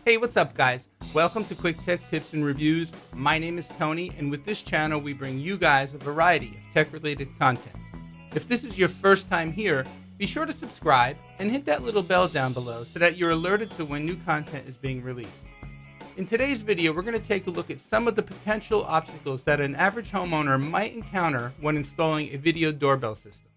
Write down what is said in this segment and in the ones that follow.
Hey, what's up guys? Welcome to Quick Tech Tips and Reviews. My name is Tony, and with this channel we bring you guys a variety of tech-related content. If this is your first time here, be sure to subscribe and hit that little bell down below so that you're alerted to when new content is being released. In today's video, we're going to take a look at some of the potential obstacles that an average homeowner might encounter when installing a video doorbell system.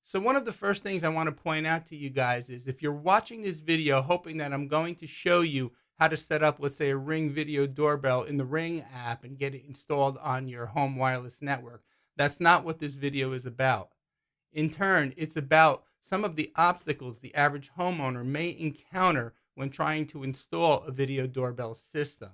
So one of the first things I want to point out to you guys is if you're watching this video hoping that I'm going to show you how to set up, let's say, a Ring video doorbell in the Ring app and get it installed on your home wireless network, that's not what this video is about. In turn, it's about some of the obstacles the average homeowner may encounter when trying to install a video doorbell system.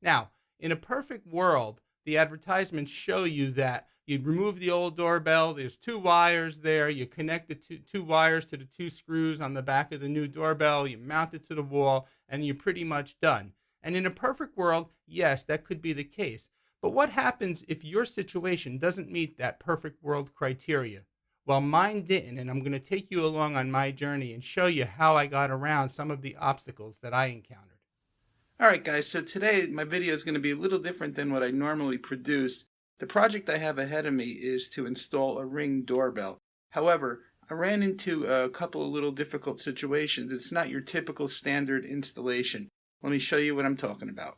Now, in a perfect world, the advertisements show you that you remove the old doorbell, there's two wires there, you connect the two wires to the two screws on the back of the new doorbell, you mount it to the wall, and you're pretty much done. And in a perfect world, yes, that could be the case. But what happens if your situation doesn't meet that perfect world criteria? Well, mine didn't, and I'm going to take you along on my journey and show you how I got around some of the obstacles that I encountered. Alright guys, so today my video is going to be a little different than what I normally produce. The project I have ahead of me is to install a Ring doorbell. However, I ran into a couple of little difficult situations. It's not your typical standard installation. Let me show you what I'm talking about.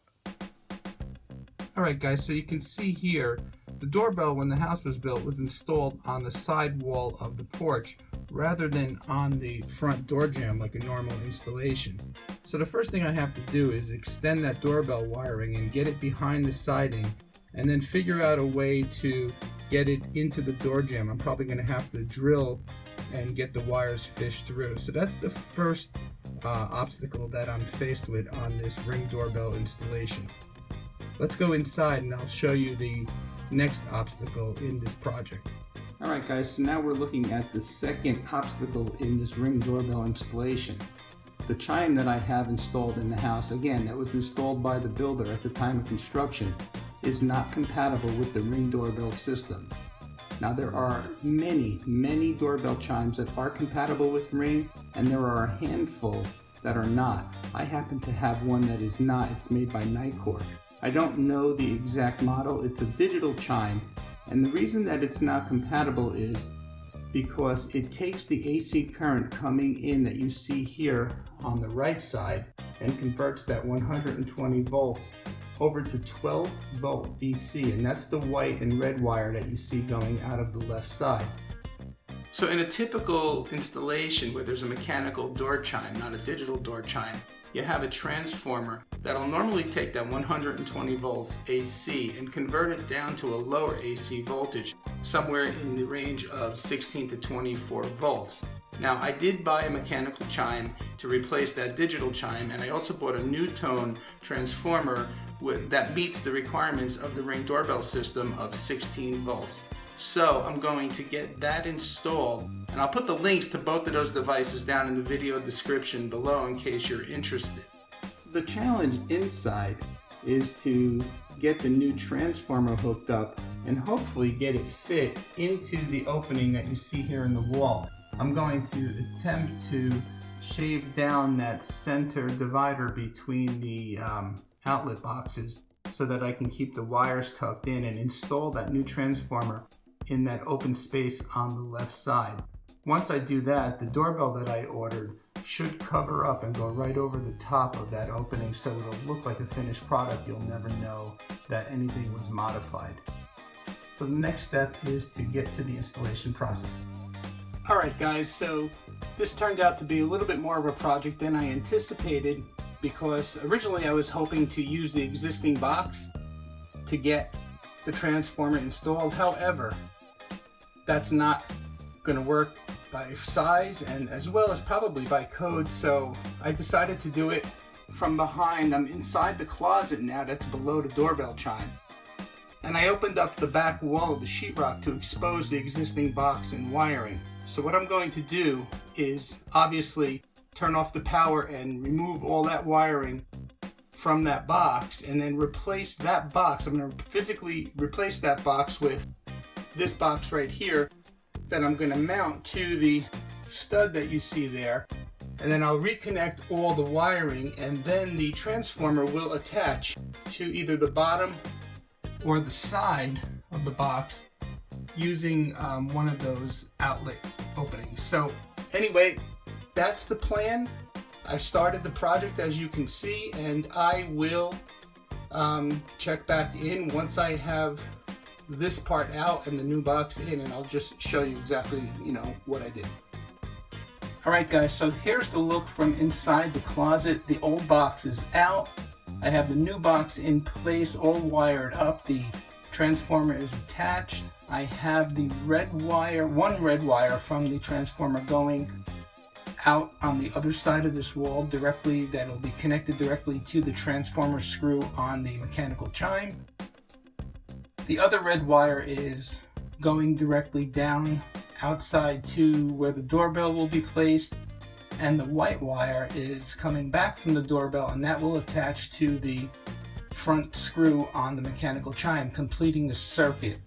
Alright guys, so you can see here, the doorbell when the house was built was installed on the side wall of the porch rather than on the front door jamb like a normal installation. So the first thing I have to do is extend that doorbell wiring and get it behind the siding, and then figure out a way to get it into the door jamb. I'm probably going to have to drill and get the wires fished through. So that's the first obstacle that I'm faced with on this Ring doorbell installation. Let's go inside and I'll show you the next obstacle in this project. Alright guys, so now we're looking at the second obstacle in this Ring doorbell installation. The chime that I have installed in the house, again, that was installed by the builder at the time of construction, is not compatible with the Ring doorbell system. Now there are many doorbell chimes that are compatible with Ring, and there are a handful that are not. I happen to have one that is not. It's made by Nightcore. I don't know the exact model. It's a digital chime, and the reason that it's not compatible is because it takes the AC current coming in that you see here on the right side and converts that 120 volts over to 12 volt DC, and that's the white and red wire that you see going out of the left side. So in a typical installation where there's a mechanical door chime, not a digital door chime, you have a transformer that'll normally take that 120 volts AC and convert it down to a lower AC voltage, somewhere in the range of 16 to 24 volts. Now I did buy a mechanical chime to replace that digital chime, and I also bought a new tone transformer that meets the requirements of the Ring doorbell system of 16 volts. So I'm going to get that installed, and I'll put the links to both of those devices down in the video description below in case you're interested. So the challenge inside is to get the new transformer hooked up and hopefully get it fit into the opening that you see here in the wall. I'm going to attempt to shave down that center divider between the outlet boxes so that I can keep the wires tucked in and install that new transformer in that open space on the left side. Once I do that, the doorbell that I ordered should cover up and go right over the top of that opening, so it'll look like a finished product. You'll never know that anything was modified. So the next step is to get to the installation process. Alright guys, so this turned out to be a little bit more of a project than I anticipated, because originally I was hoping to use the existing box to get the transformer installed. However, that's not going to work by size and as well as probably by code, so I decided to do it from behind. I'm inside the closet now that's below the doorbell chime, and I opened up the back wall of the sheetrock to expose the existing box and wiring. So what I'm going to do is obviously turn off the power and remove all that wiring from that box, and then replace that box. I'm going to physically replace that box with this box right here that I'm going to mount to the stud that you see there, and then I'll reconnect all the wiring, and then the transformer will attach to either the bottom or the side of the box using one of those outlet openings. So anyway, that's the plan. I started the project, as you can see, and I will check back in once I have this part out and the new box in, and I'll just show you exactly, what I did. Alright guys, so here's the look from inside the closet. The old box is out. I have the new box in place, all wired up. The transformer is attached. I have the red wire, one red wire from the transformer going out on the other side of this wall directly, that'll be connected directly to the transformer screw on the mechanical chime. The other red wire is going directly down outside to where the doorbell will be placed, and the white wire is coming back from the doorbell, and that will attach to the front screw on the mechanical chime, completing the circuit.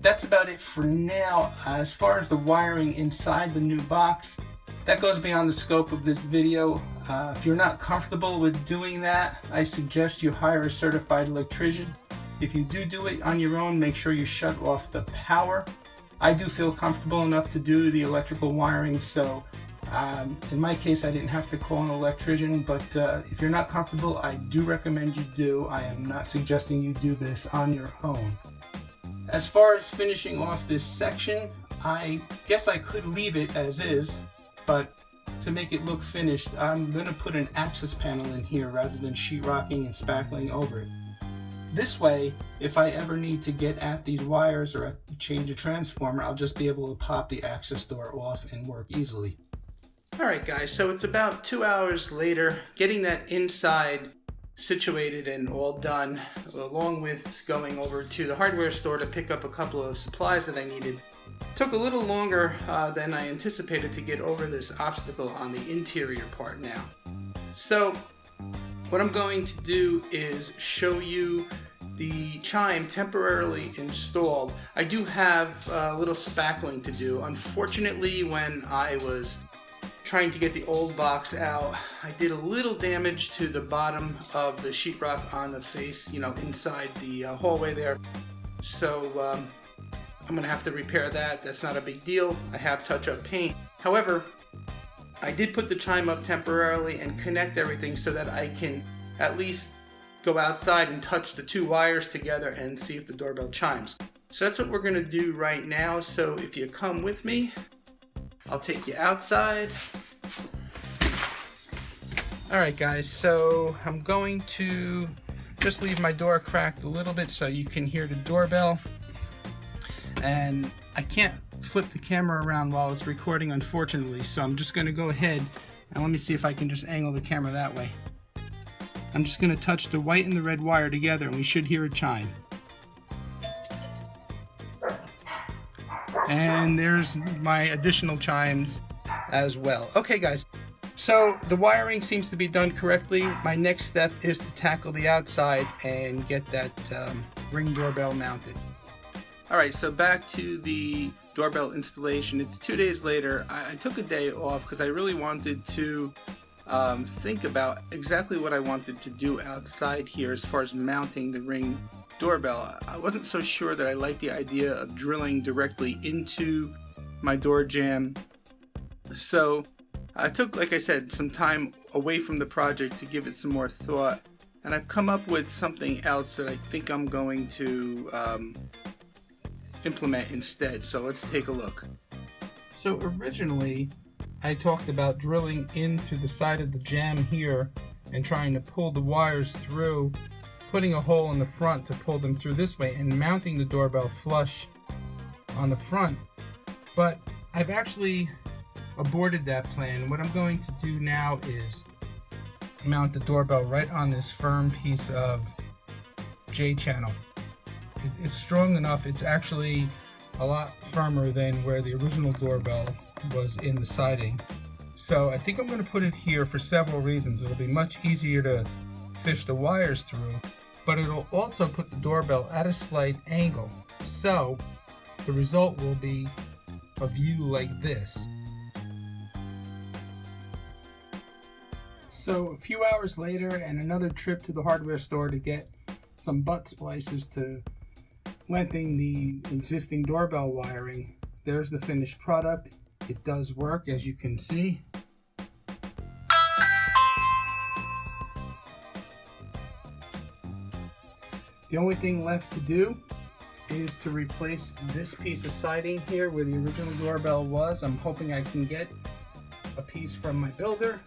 That's about it for now. As far as the wiring inside the new box, that goes beyond the scope of this video. If you're not comfortable with doing that, I suggest you hire a certified electrician. If you do it on your own, make sure you shut off the power. I do feel comfortable enough to do the electrical wiring, so in my case I didn't have to call an electrician, but if you're not comfortable, I do recommend you do. I am not suggesting you do this on your own. As far as finishing off this section, I guess I could leave it as is, but to make it look finished, I'm going to put an access panel in here rather than sheetrocking and spackling over it. This way, if I ever need to get at these wires or change a transformer, I'll just be able to pop the access door off and work easily. Alright guys, so it's about 2 hours later, getting that inside situated and all done, along with going over to the hardware store to pick up a couple of supplies that I needed. Took a little longer than I anticipated to get over this obstacle on the interior part now. So what I'm going to do is show you the chime temporarily installed. I do have a little spackling to do. Unfortunately, when I was trying to get the old box out, I did a little damage to the bottom of the sheetrock on the face, inside the hallway there. So I'm gonna have to repair that. That's not a big deal. I have touch-up paint. However, I did put the chime up temporarily and connect everything so that I can at least go outside and touch the two wires together and see if the doorbell chimes. So that's what we're gonna do right now. So if you come with me, I'll take you outside. Alright guys, so I'm going to just leave my door cracked a little bit so you can hear the doorbell. And I can't flip the camera around while it's recording, unfortunately, so I'm just going to go ahead and let me see if I can just angle the camera that way. I'm just going to touch the white and the red wire together and we should hear a chime. And there's my additional chimes as well. Okay guys, so the wiring seems to be done correctly. My next step is to tackle the outside and get that Ring doorbell mounted. Alright, so back to the doorbell installation. It's 2 days later. I took a day off because I really wanted to think about exactly what I wanted to do outside here as far as mounting the Ring doorbell. I wasn't so sure that I liked the idea of drilling directly into my door jamb. So I took, like I said, some time away from the project to give it some more thought, and I've come up with something else that I think I'm going to implement instead. So let's take a look. So originally I talked about drilling into the side of the jamb here and trying to pull the wires through, putting a hole in the front to pull them through this way and mounting the doorbell flush on the front. But I've actually aborted that plan. What I'm going to do now is mount the doorbell right on this firm piece of J-channel. It's strong enough. It's actually a lot firmer than where the original doorbell was in the siding. So I think I'm going to put it here for several reasons. It'll be much easier to fish the wires through, but it'll also put the doorbell at a slight angle. So the result will be a view like this. So a few hours later and another trip to the hardware store to get some butt splicers to lengthen the existing doorbell wiring. There's the finished product. It does work, as you can see. The only thing left to do is to replace this piece of siding here where the original doorbell was. I'm hoping I can get a piece from my builder.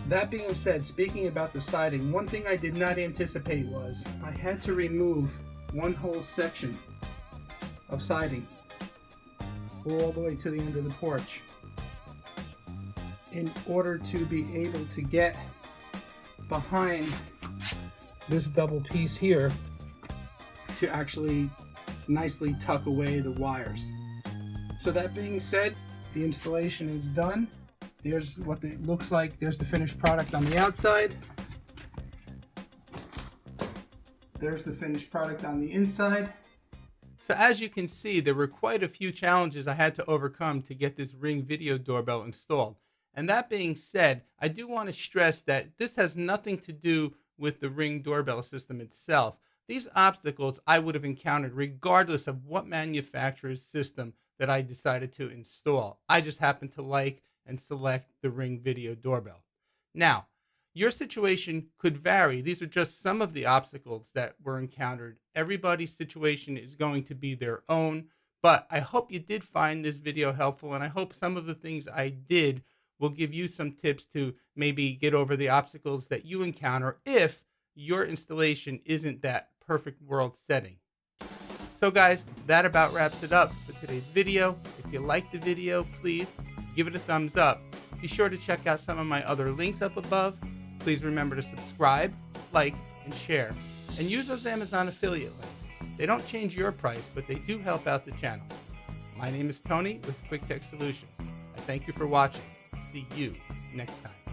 That being said, speaking about the siding, one thing I did not anticipate was I had to remove one whole section of siding all the way to the end of the porch in order to be able to get behind this double piece here to actually nicely tuck away the wires. So that being said, the installation is done. There's what it looks like. There's the finished product on the outside. There's the finished product on the inside. So as you can see, there were quite a few challenges I had to overcome to get this Ring video doorbell installed. And that being said, I do want to stress that this has nothing to do with the Ring doorbell system itself. These obstacles I would have encountered regardless of what manufacturer's system that I decided to install. I just happened to like and select the Ring video doorbell. Now, your situation could vary. These are just some of the obstacles that were encountered. Everybody's situation is going to be their own, but I hope you did find this video helpful, and I hope some of the things I did will give you some tips to maybe get over the obstacles that you encounter if your installation isn't that perfect world setting. So guys, that about wraps it up for today's video. If you liked the video, please give it a thumbs up. Be sure to check out some of my other links up above. Please remember to subscribe, like, and share. And use those Amazon affiliate links. They don't change your price, but they do help out the channel. My name is Tony with Quick Tech Solutions. I thank you for watching. See you next time.